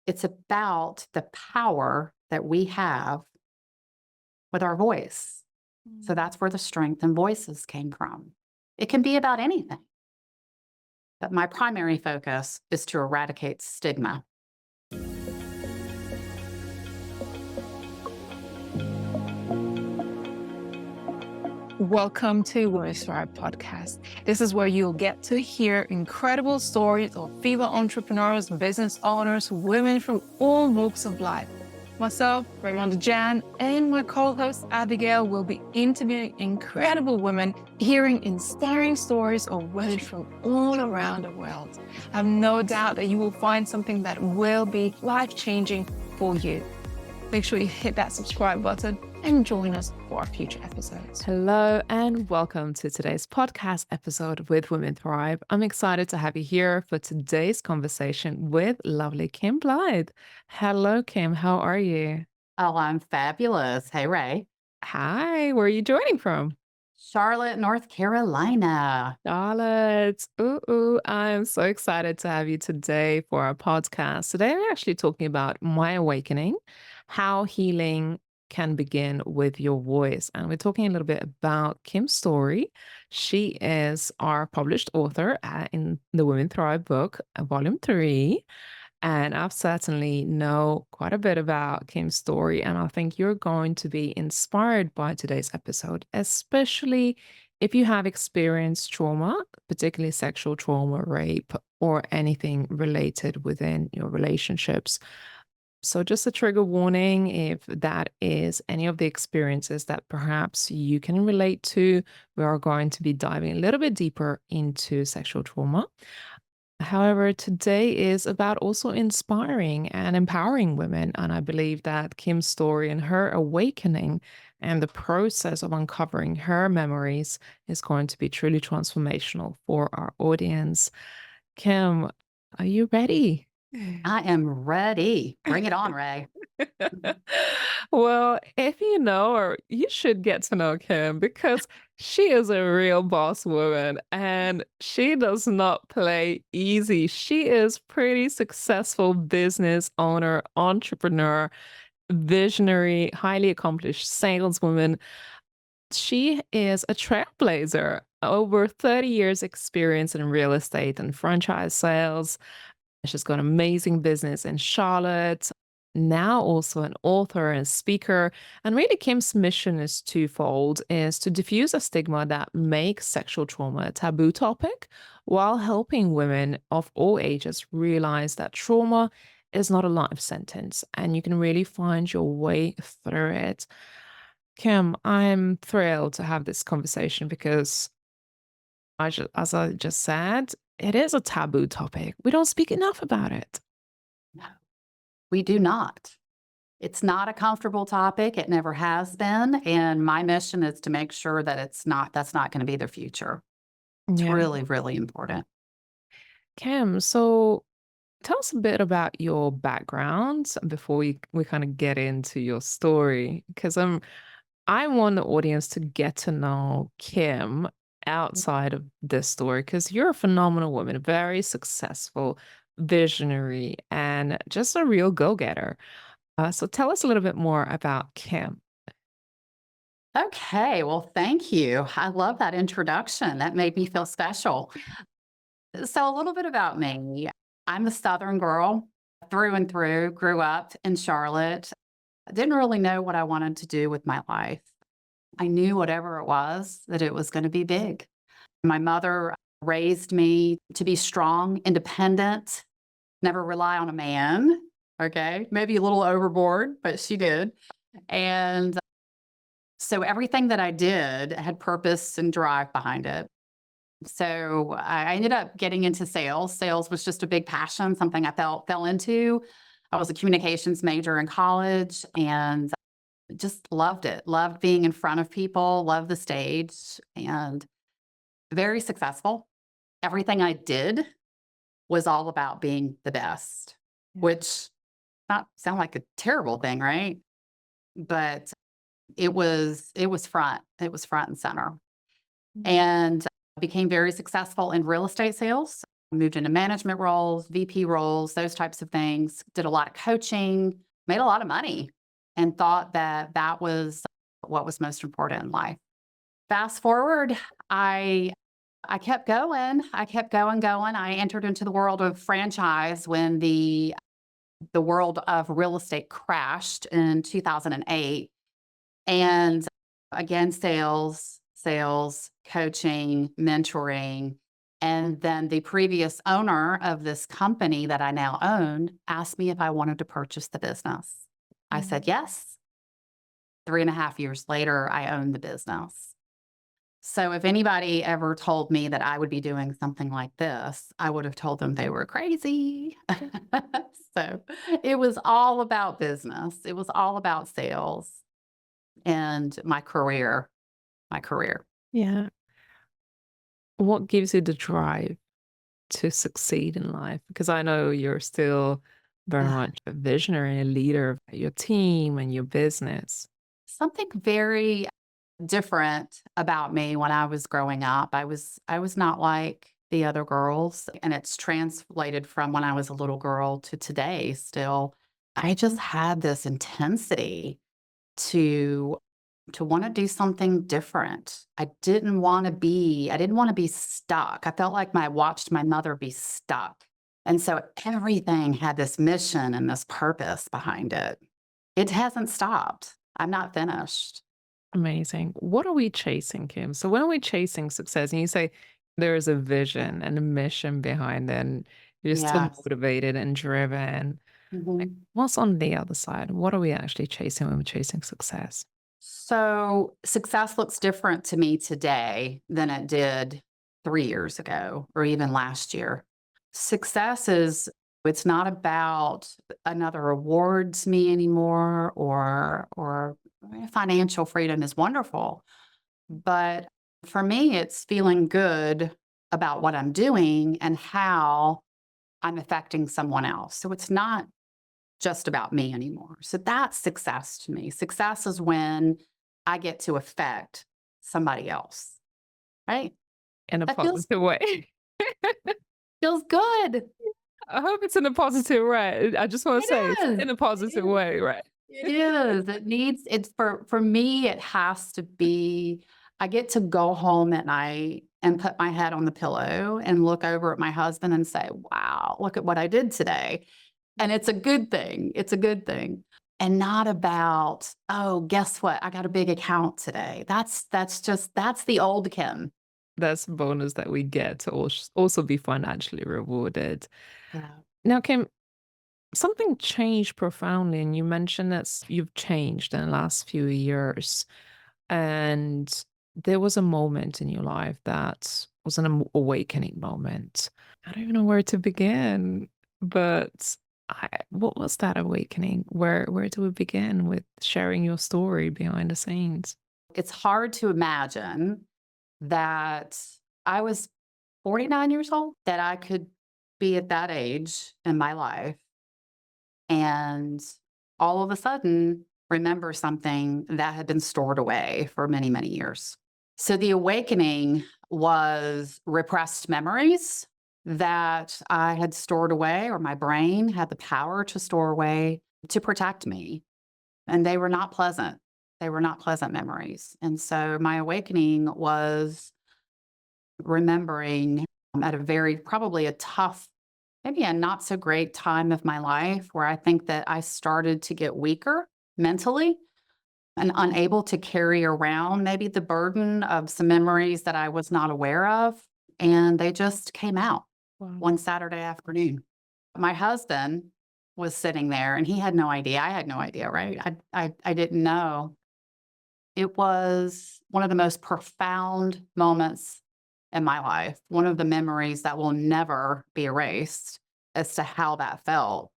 It's about the power that we have with our voice. So Mm. that's where the strength in voices came from. It can be about anything, but my primary focus is to eradicate stigma. Welcome to Women Thrive podcast. This is where you'll get to hear incredible stories of female entrepreneurs, business owners, women from all walks of life. Myself, Raymond Jan, and my co-host Abigail will be interviewing incredible women, hearing inspiring stories of women from all around the world. I have no doubt that you will find something that will be life-changing for you. Make sure you hit that subscribe button and join us for our future episodes. Hello and welcome to today's podcast episode with Women Thrive. I'm excited to have you here for today's conversation with lovely Kim Blythe. Hello, Kim. How are you? Oh, I'm fabulous. Hey, Ray. Hi, where are you joining from? Charlotte, North Carolina. Charlotte. I'm so excited to have you today for our podcast. Today, we're actually talking about my awakening, how healing can begin with your voice. And we're talking a little bit about Kim's story. She is our published author in the Women Thrive book, volume 3. And I've certainly know quite a bit about Kim's story, and I think you're going to be inspired by today's episode, especially if you have experienced trauma, particularly sexual trauma, rape, or anything related within your relationships. So, just a trigger warning if that is any of the experiences that perhaps you can relate to, we are going to be diving a little bit deeper into sexual trauma. However, today is about also inspiring and empowering women. And I believe that Kim's story and her awakening and the process of uncovering her memories is going to be truly transformational for our audience. Kim, are you ready? I am ready. Bring it on, Ray. Well, if you know her, you should get to know Kim because she is a real boss woman and she does not play easy. She is pretty successful business owner, entrepreneur, visionary, highly accomplished saleswoman. She is a trailblazer, over 30 years experience in real estate and franchise sales. She's got amazing business in Charlotte, now also an author and speaker. And really, Kim's mission is twofold, is to diffuse a stigma that makes sexual trauma a taboo topic while helping women of all ages realize that trauma is not a life sentence and you can really find your way through it. Kim, I'm thrilled to have this conversation because as I just said, it is a taboo topic. We don't speak enough about it. No, we do not. It's not a comfortable topic. It never has been. And my mission is to make sure that that's not going to be the future. It's Yeah. really, really important. Kim, so tell us a bit about your background before we kind of get into your story. Because I want the audience to get to know Kim outside of this story because you're a phenomenal woman, very successful, visionary, and just a real go-getter. So tell us a little bit more about Kim. Okay. Well, thank you. I love that introduction. That made me feel special. So, a little bit about me. I'm a Southern girl through and through, grew up in Charlotte. I didn't really know what I wanted to do with my life. I knew whatever it was, that it was going to be big. My mother raised me to be strong, independent, never rely on a man. Okay. Maybe a little overboard, but she did. And so everything that I did had purpose and drive behind it. So I ended up getting into sales. Sales was just a big passion, something I fell into. I was a communications major in college and just loved it. Loved being in front of people, loved the stage, and very successful. Everything I did was all about being the best, Yeah. which not sound like a terrible thing, right? But it was front and center. Mm. And became very successful in real estate sales. moved into management roles, VP roles, those types of things, did a lot of coaching, made a lot of money, and thought that that was what was most important in life. Fast forward, I kept going. I kept going. I entered into the world of franchise when the world of real estate crashed in 2008. And again, sales, coaching, mentoring. And then the previous owner of this company that I now own asked me if I wanted to purchase the business. I said yes. 3.5 years later, I own the business. So if anybody ever told me that I would be doing something like this, I would have told them they were crazy. So it was all about business. It was all about sales and my career. Yeah. What gives you the drive to succeed in life? Because I know you're still very much a visionary, a leader of your team and your business. Something very different about me when I was growing up. I was not like the other girls, and it's translated from when I was a little girl to today still. I just had this intensity to want to do something different. I didn't want to be stuck. I felt like I watched my mother be stuck. And so everything had this mission and this purpose behind it. It hasn't stopped. I'm not finished. Amazing. What are we chasing, Kim? So when we're chasing success, and you say there is a vision and a mission behind it, and you're still Yes. motivated and driven, like, Mhm. what's on the other side? What are we actually chasing when we're chasing success? So success looks different to me today than it did 3 years ago or even last year. Success is, it's not about another award to me anymore, or financial freedom is wonderful. But for me, it's feeling good about what I'm doing and how I'm affecting someone else. So it's not just about me anymore. So that's success to me. Success is when I get to affect somebody else, right? In a That positive way. feels good. I hope it's in a positive way. I just want to It say it's is. in a It positive is. way, right? It is. It's for me, it has to be, I get to go home at night and put my head on the pillow and look over at my husband and say, wow, look at what I did today. And it's a good thing. It's a good thing. And not about, oh, guess what? I got a big account today. That's the old Kim. That's a bonus that we get to also be financially rewarded. Yeah. Now, Kim, something changed profoundly, and you mentioned that you've changed in the last few years. And there was a moment in your life that was an awakening moment. I don't even know where to begin, but what was that awakening? Where do we begin with sharing your story behind the scenes? It's hard to imagine that I was 49 years old, that I could be at that age in my life and all of a sudden remember something that had been stored away for many, many years. So the awakening was repressed memories that I had stored away, or my brain had the power to store away to protect me. And they were not pleasant. They were not pleasant memories. And so my awakening was remembering at a very, probably a tough, maybe a not so great time of my life where I think that I started to get weaker mentally and unable to carry around maybe the burden of some memories that I was not aware of. And they just came out Wow. one Saturday afternoon. My husband was sitting there and he had no idea. I had no idea, right? I didn't know. It was one of the most profound moments in my life, one of the memories that will never be erased as to how that felt.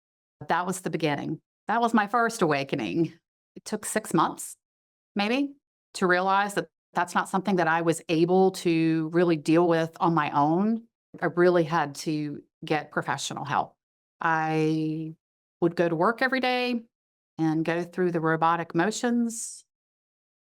That was the beginning. That was my first awakening. It took 6 months, maybe, to realize that that's not something that I was able to really deal with on my own. I really had to get professional help. I would go to work every day and go through the robotic motions,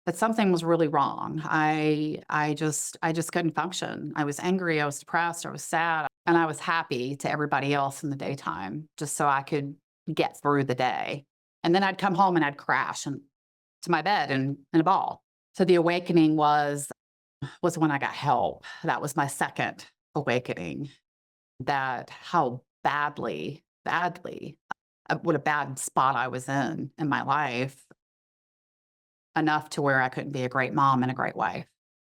but something was really wrong. I just couldn't function. I was angry, I was depressed, I was sad. And I was happy to everybody else in the daytime just so I could get through the day. And then I'd come home and I'd crash and to my bed in a ball. So the awakening was when I got help. That was my second awakening, that how badly, what a bad spot I was in my life, enough to where I couldn't be a great mom and a great wife.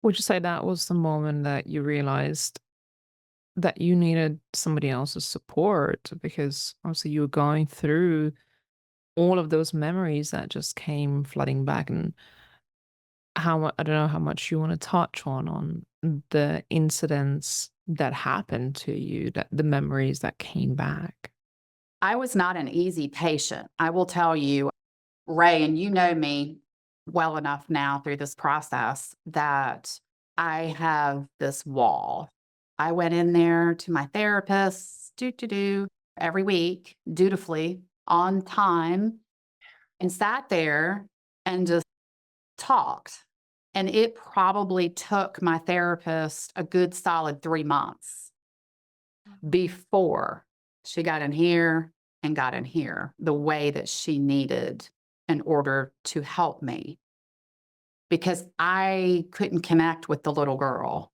Would you say that was the moment that you realized that you needed somebody else's support? Because obviously you were going through all of those memories that just came flooding back, and I don't know how much you want to touch on the incidents that happened to you, that the memories that came back. I was not an easy patient. I will tell you, Ray, and you know me well enough now through this process that I have this wall. I went in there to my therapist, every week, dutifully, on time, and sat there and just talked. And it probably took my therapist a good solid 3 months before she got in here and got in here the way that she needed in order to help me, because I couldn't connect with the little girl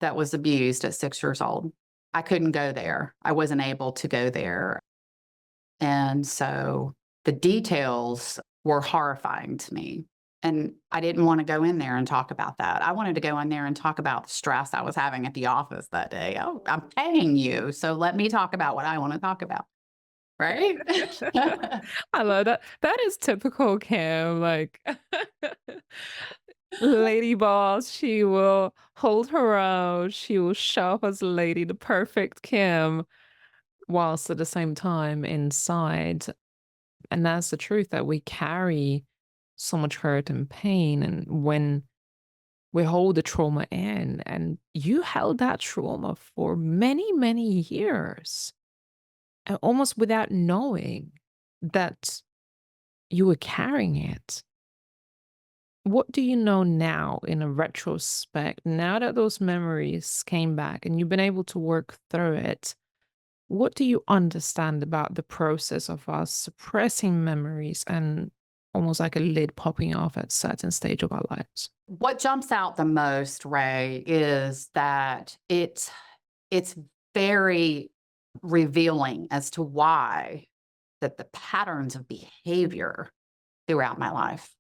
that was abused at 6 years old. I couldn't go there. I wasn't able to go there. And so the details were horrifying to me. And I didn't want to go in there and talk about that. I wanted to go in there and talk about the stress I was having at the office that day. Oh, I'm paying you. So let me talk about what I want to talk about. Right? I love that. That is typical Kim. Like, lady boss, she will hold her own. She will show up as a lady, the perfect Kim, whilst at the same time inside. And that's the truth, that we carry so much hurt and pain. And when we hold the trauma in, and you held that trauma for many, many years, and almost without knowing that you were carrying it. What do you know now in a retrospect, now that those memories came back and you've been able to work through it? What do you understand about the process of us suppressing memories and almost like a lid popping off at certain stage of our lives? What jumps out the most, Ray, is that it's very revealing as to why that the patterns of behavior throughout my life,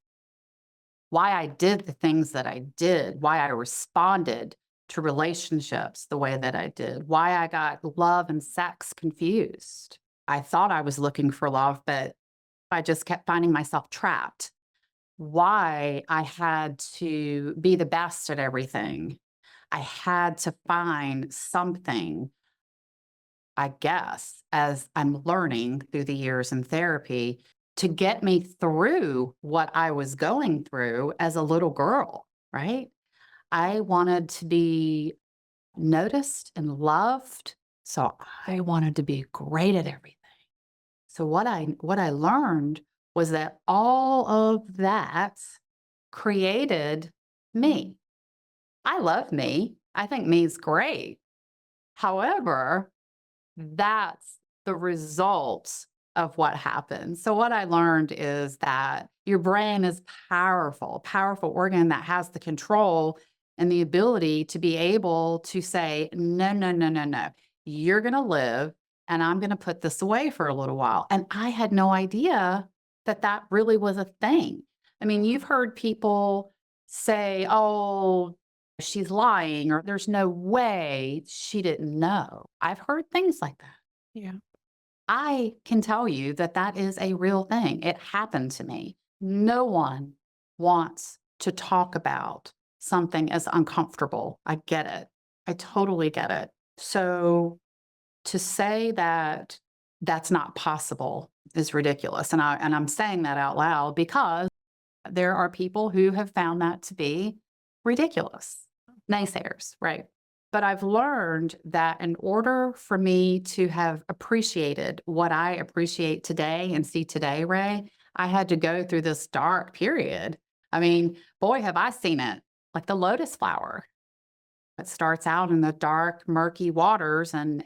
why I did the things that I did, why I responded to relationships the way that I did, why I got love and sex confused. I thought I was looking for love, but I just kept finding myself trapped. Why I had to be the best at everything. I had to find something, I guess, as I'm learning through the years in therapy, to get me through what I was going through as a little girl, right? I wanted to be noticed and loved. So I wanted to be great at everything. So what I learned was that all of that created me. I love me. I think me's great. However, that's the result of what happened. So what I learned is that your brain is powerful organ that has the control and the ability to be able to say, no, no, no, no, no. You're going to live and I'm going to put this away for a little while. And I had no idea that that really was a thing. I mean, you've heard people say, oh, she's lying, or there's no way she didn't know. I've heard things like that. Yeah. I can tell you that that is a real thing. It happened to me. No one wants to talk about something as uncomfortable. I get it. I totally get it. So to say that that's not possible is ridiculous. And I'm saying that out loud because there are people who have found that to be ridiculous. Naysayers, right? But I've learned that in order for me to have appreciated what I appreciate today and see today, Ray, I had to go through this dark period. I mean, boy, have I seen it, like the lotus flower. It starts out in the dark, murky waters, and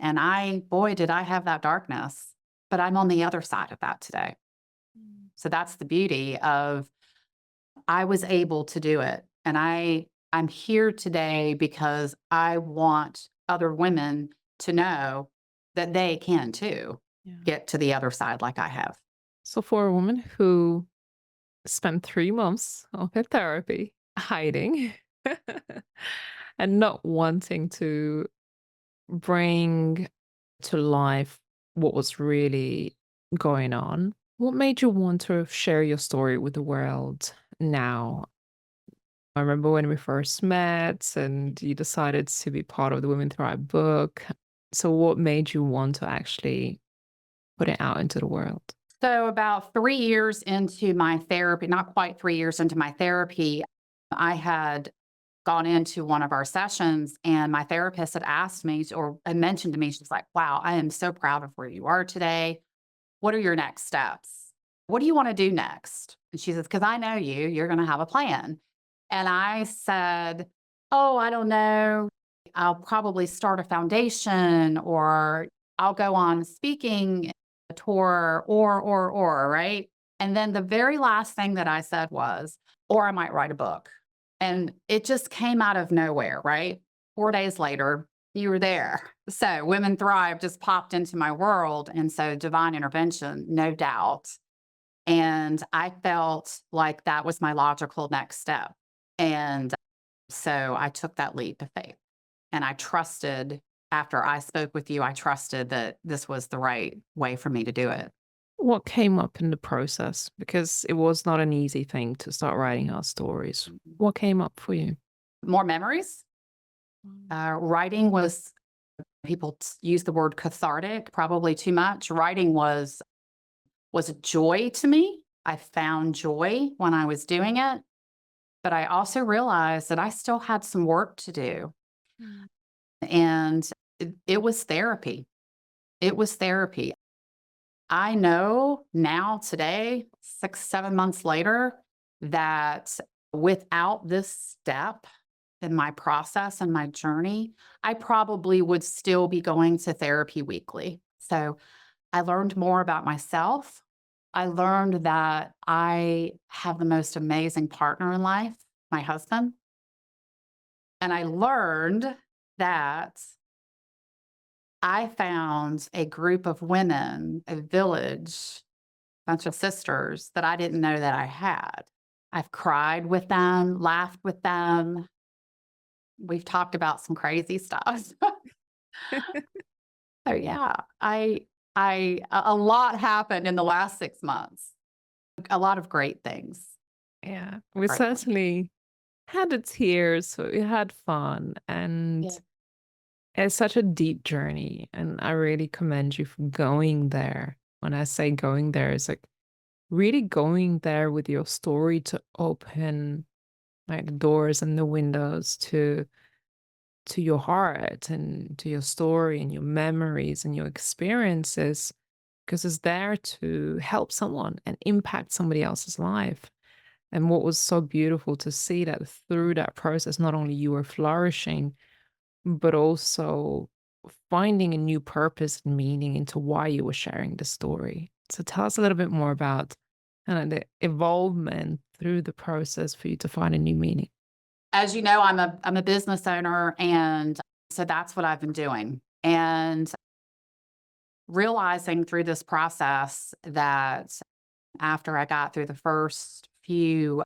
boy, did I have that darkness, but I'm on the other side of that today. So that's the beauty of I was able to do it. And I'm here today because I want other women to know that they can too Yeah. get to the other side like I have. So for a woman who spent 3 months of her therapy hiding and not wanting to bring to life what was really going on, what made you want to share your story with the world now? I remember when we first met and you decided to be part of the Women Thrive book. So, what made you want to actually put it out into the world? So, about 3 years into my therapy, not quite 3 years into my therapy, I had gone into one of our sessions and my therapist had asked me or had mentioned to me, she's like, wow, I am so proud of where you are today. What are your next steps? What do you want to do next? And she says, because I know you're going to have a plan. And I said, oh, I don't know. I'll probably start a foundation or I'll go on speaking tour or, right? And then the very last thing that I said was, or I might write a book. And it just came out of nowhere, right? 4 days later, you were there. So Women Thrive just popped into my world. And so divine intervention, no doubt. And I felt like that was my logical next step. And so I took that leap of faith and I trusted after I spoke with you, I trusted that this was the right way for me to do it. What came up in the process? Because it was not an easy thing to start writing our stories. What came up for you? More memories. Writing was, people use the word cathartic, probably too much. Writing was a joy to me. I found joy when I was doing it, but I also realized that I still had some work to do. And it was therapy. It was therapy. I know now, today, 6, 7 months later, that without this step in my process and my journey, I probably would still be going to therapy weekly. So I learned more about myself. I learned that I have the most amazing partner in life, my husband. And I learned that I found a group of women, a village, bunch of sisters that I didn't know that I had. I've cried with them, laughed with them. We've talked about some crazy stuff. So yeah, a lot happened in the last 6 months. A lot of great things. Yeah, we Great ones. certainly had the tears, so we had fun, and it's such a deep journey. And I really commend you for going there. When I say going there, it's like really going there with your story to open like the doors and the windows to your heart and to your story and your memories and your experiences, because it's there to help someone and impact somebody else's life. And what was so beautiful to see that through that process, not only you were flourishing, but also finding a new purpose and meaning into why you were sharing the story. So tell us a little bit more about kind of the evolvement through the process for you to find a new meaning. As you know, I'm a business owner, and so that's what I've been doing. And realizing through this process that after I got through the first few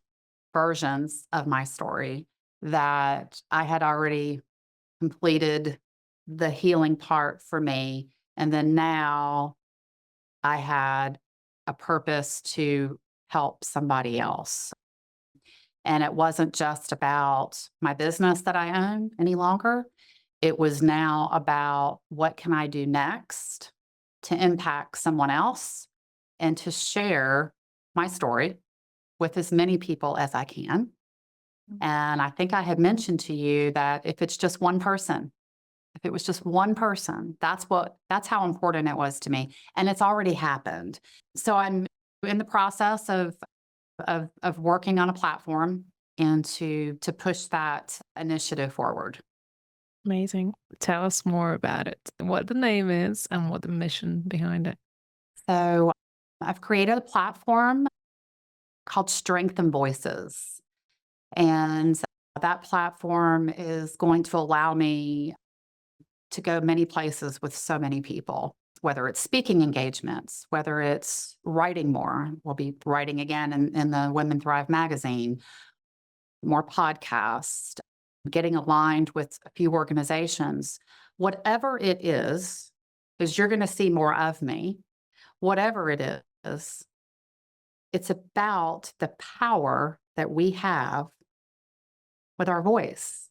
versions of my story, that I had already completed the healing part for me. And then now I had a purpose to help somebody else. And it wasn't just about my business that I own any longer. It was now about what can I do next to impact someone else and to share my story with as many people as I can. And I think I had mentioned to you that if it's just one person, if it was just one person, that's how important it was to me. And it's already happened. So I'm in the process of working on a platform and to push that initiative forward. Amazing. Tell us more about it, what the name is and what the mission behind it. So I've created a platform called Strength and Voices. And that platform is going to allow me to go many places with so many people, whether it's speaking engagements, whether it's writing more. We'll be writing again in the Women Thrive magazine, more podcasts, getting aligned with a few organizations. Whatever it is, because you're going to see more of me, whatever it is, it's about the power that we have with our voice.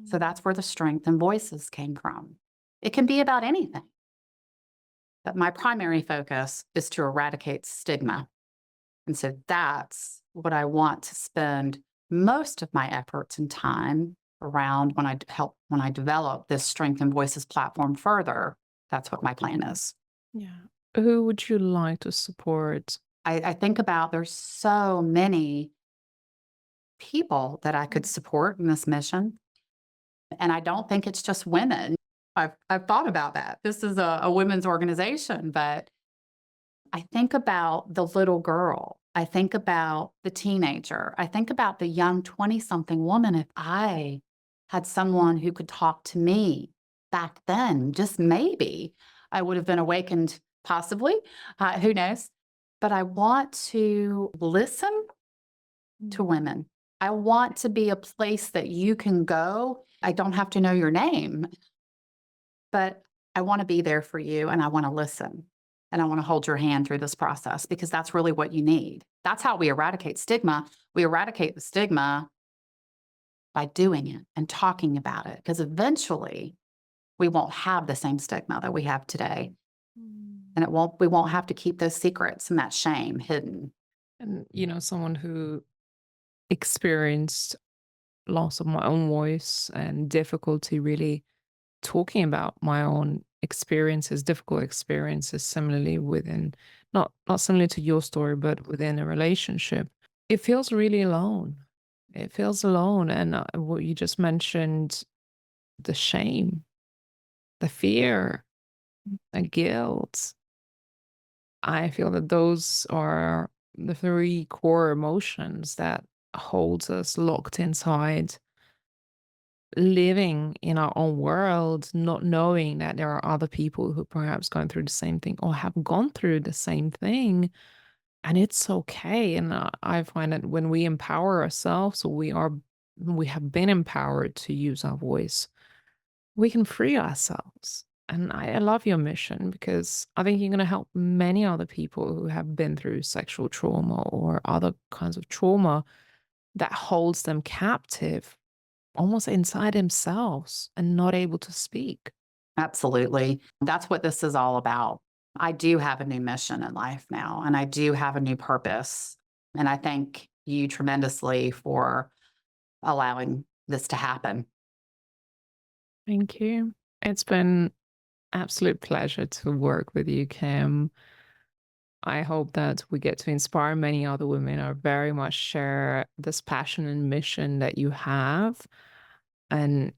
So that's where the strength and voices came from. It can be about anything. But my primary focus is to eradicate stigma. And so that's what I want to spend most of my efforts and time around when I develop this Strength and Voices platform further. That's what my plan is. Yeah. Who would you like to support? I think about there's so many people that I could support in this mission. And I don't think it's just women. I've thought about that. This is a women's organization, but I think about the little girl. I think about the teenager. I think about the young 20-something woman. If I had someone who could talk to me back then, just maybe I would have been awakened, possibly. Who knows? But I want to listen to women. I want to be a place that you can go. I don't have to know your name, but I want to be there for you and I want to listen and I want to hold your hand through this process because that's really what you need. That's how we eradicate stigma. We eradicate the stigma by doing it and talking about it because eventually we won't have the same stigma that we have today. And we won't have to keep those secrets and that shame hidden. And, someone who experienced loss of my own voice and difficulty really talking about my own experiences, difficult experiences, similarly within, not similar to your story, but within a relationship, it feels really alone. It feels alone. And what you just mentioned, the shame, the fear, the guilt, I feel that those are the three core emotions that holds us locked inside, living in our own world, not knowing that there are other people who perhaps going through the same thing or have gone through the same thing. And it's okay. And I find that when we empower ourselves, or we have been empowered to use our voice, we can free ourselves. And I love your mission because I think you're going to help many other people who have been through sexual trauma or other kinds of trauma that holds them captive almost inside themselves and not able to speak. Absolutely. That's what this is all about. I do have a new mission in life now, and I do have a new purpose. And I thank you tremendously for allowing this to happen. Thank you. It's been absolute pleasure to work with you, Kim. I hope that we get to inspire many other women or very much share this passion and mission that you have. And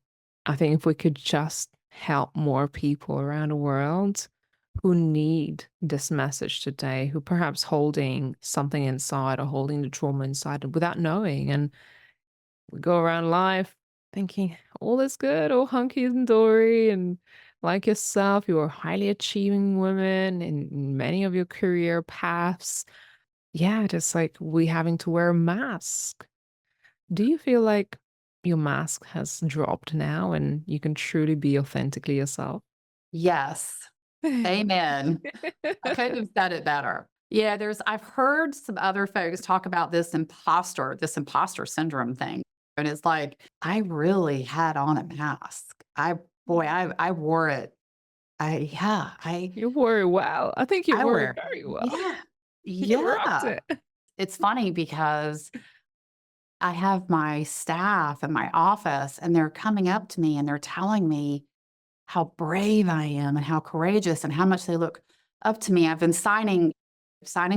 I think if we could just help more people around the world who need this message today, who perhaps holding something inside or holding the trauma inside without knowing. And we go around life thinking all is good, all hunky and dory, and like yourself, you are highly achieving women in many of your career paths. Yeah, just like we having to wear a mask. Do you feel like your mask has dropped now and you can truly be authentically yourself? Yes. Amen. I couldn't have said it better. Yeah, I've heard some other folks talk about this imposter syndrome thing. And it's like, I really had on a mask. I wore it. You wore it well. I think you I wore it wear. very well. Yeah. You rocked Yeah. it. It's funny because I have my staff in my office and they're coming up to me and they're telling me how brave I am and how courageous and how much they look up to me. I've been signing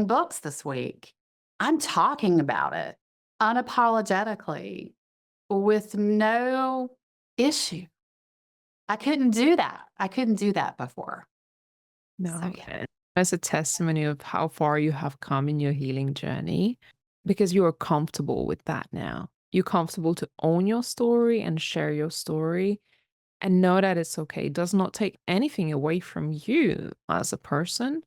books this week. I'm talking about it unapologetically with no issue. I couldn't do that. I couldn't do that before. So No, yeah, and as a testimony of how far you have come in your healing journey, because you are comfortable with that now. You're comfortable to own your story and share your story and know that it's okay. It does not take anything away from you as a person.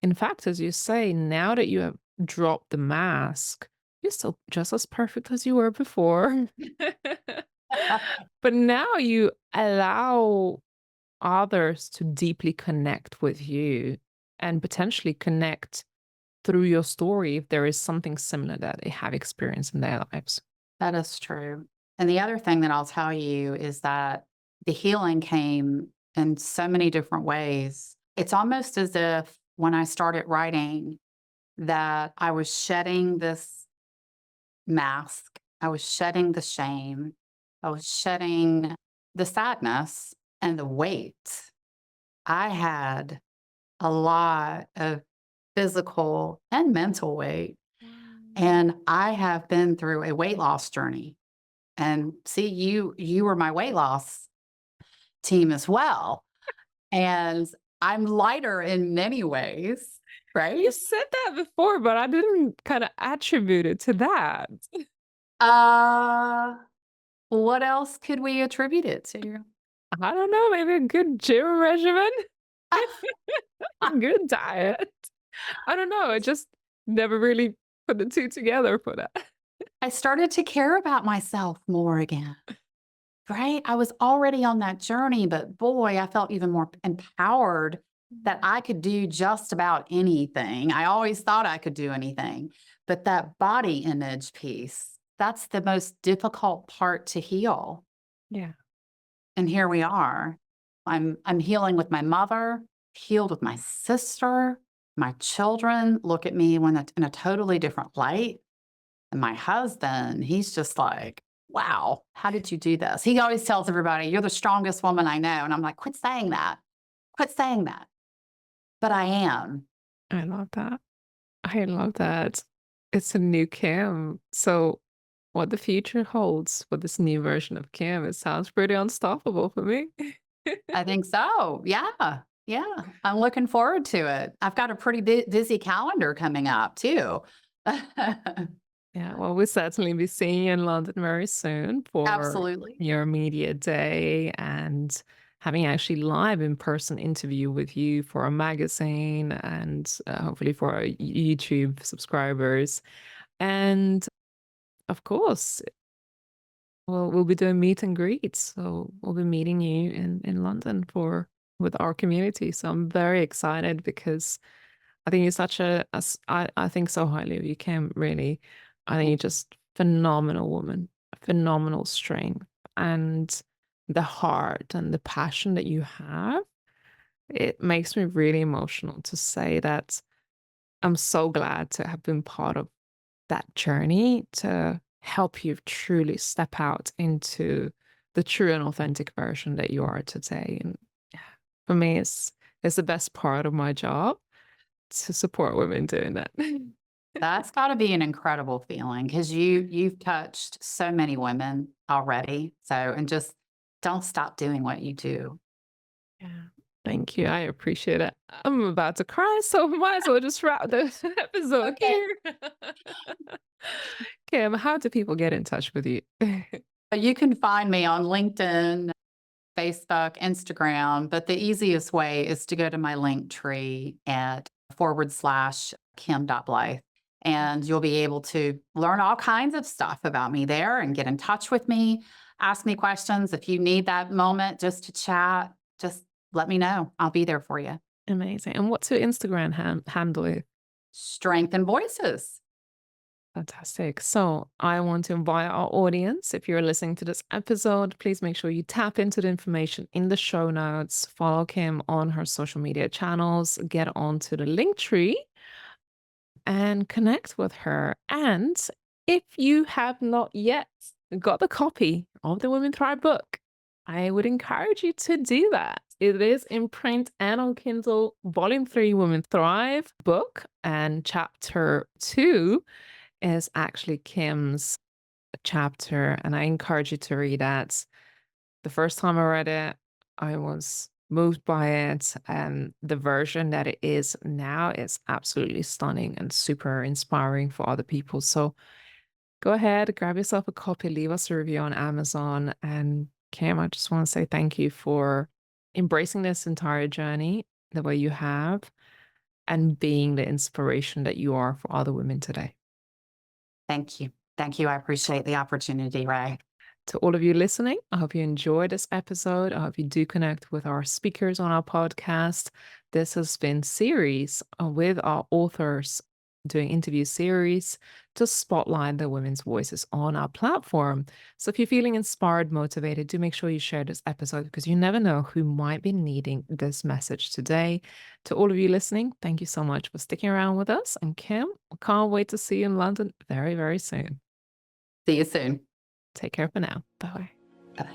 In fact, as you say, now that you have dropped the mask, you're still just as perfect as you were before. But now you allow others to deeply connect with you and potentially connect through your story if there is something similar that they have experienced in their lives. that is true. And the other thing that I'll tell you is that the healing came in so many different ways. It's almost as if when I started writing that I was shedding this mask, I was shedding the shame, I was shedding the sadness and the weight. I had a lot of physical and mental weight. And I have been through a weight loss journey. And see, you were my weight loss team as well. And I'm lighter in many ways, You right? said that before, but I didn't kind of attribute it to that. Uh, what else could we attribute it to? I don't know, maybe a good gym regimen, a good diet. I don't know. I just never really put the two together for that. I started to care about myself more again. Right? I was already on that journey, but boy, I felt even more empowered that I could do just about anything. I always thought I could do anything, but that body image piece, that's the most difficult part to heal. Yeah. And here we are. I'm healing with my mother, healed with my sister, my children look at me when it's in a totally different light. And my husband, he's just like, wow, how did you do this? He always tells everybody, you're the strongest woman I know. And I'm like, quit saying that. Quit saying that. But I am. I love that. I love that. It's a new Kim. So, what the future holds for this new version of Kim, it sounds pretty unstoppable for me. I think so. Yeah. Yeah. I'm looking forward to it. I've got a pretty busy calendar coming up too. Yeah, well, we'll certainly be seeing you in London very soon for Absolutely. your media day and having actually live in-person interview with you for a magazine and hopefully for our YouTube subscribers. And of course, we'll be doing meet and greets. So we'll be meeting you in London for with our community. So I'm very excited because I think you're such I think so highly of you, Kim, really. I think you're just phenomenal woman, phenomenal strength, and the heart and the passion that you have. It makes me really emotional to say that I'm so glad to have been part of that journey to help you truly step out into the true and authentic version that you are today. And yeah, for me, it's the best part of my job to support women doing that. That's got to be an incredible feeling because you've touched so many women already. So and just don't stop doing what you do. Yeah. Thank you. I appreciate it. I'm about to cry, so we might as well just wrap the episode Okay. here. Kim, how do people get in touch with you? You can find me on LinkedIn, Facebook, Instagram, but the easiest way is to go to my link tree at /Kim.Blythe. And you'll be able to learn all kinds of stuff about me there and get in touch with me, ask me questions. If you need that moment just to chat, just let me know. I'll be there for you. Amazing. And what's your Instagram handle? Strength and voices. Fantastic. So I want to invite our audience. If you're listening to this episode, please make sure you tap into the information in the show notes, follow Kim on her social media channels, get onto the link tree and connect with her. And if you have not yet got the copy of the Women Thrive book, I would encourage you to do that. It is in print and on Kindle, Volume 3, Women Thrive book, and Chapter 2 is actually Kim's chapter, and I encourage you to read that. The first time I read it, I was moved by it. And the version that it is now is absolutely stunning and super inspiring for other people. So go ahead, grab yourself a copy, leave us a review on Amazon. And Kim, I just want to say thank you for embracing this entire journey the way you have and being the inspiration that you are for other women today. Thank you. Thank you. I appreciate the opportunity, Ray. To all of you listening, I hope you enjoyed this episode. I hope you do connect with our speakers on our podcast. This has been series with our authors doing interview series to spotlight the women's voices on our platform. So if you're feeling inspired, motivated, do make sure you share this episode because you never know who might be needing this message today. To all of you listening, thank you so much for sticking around with us. And Kim, I can't wait to see you in London very, very soon. See you soon. Take care for now. Bye. Bye.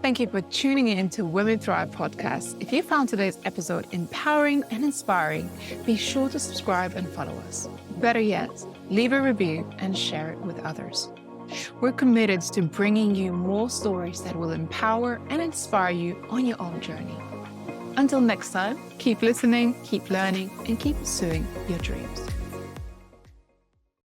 Thank you for tuning in to Women Thrive podcast. If you found today's episode empowering and inspiring, be sure to subscribe and follow us. Better yet, leave a review and share it with others. We're committed to bringing you more stories that will empower and inspire you on your own journey. Until next time, keep listening, keep learning, and keep pursuing your dreams.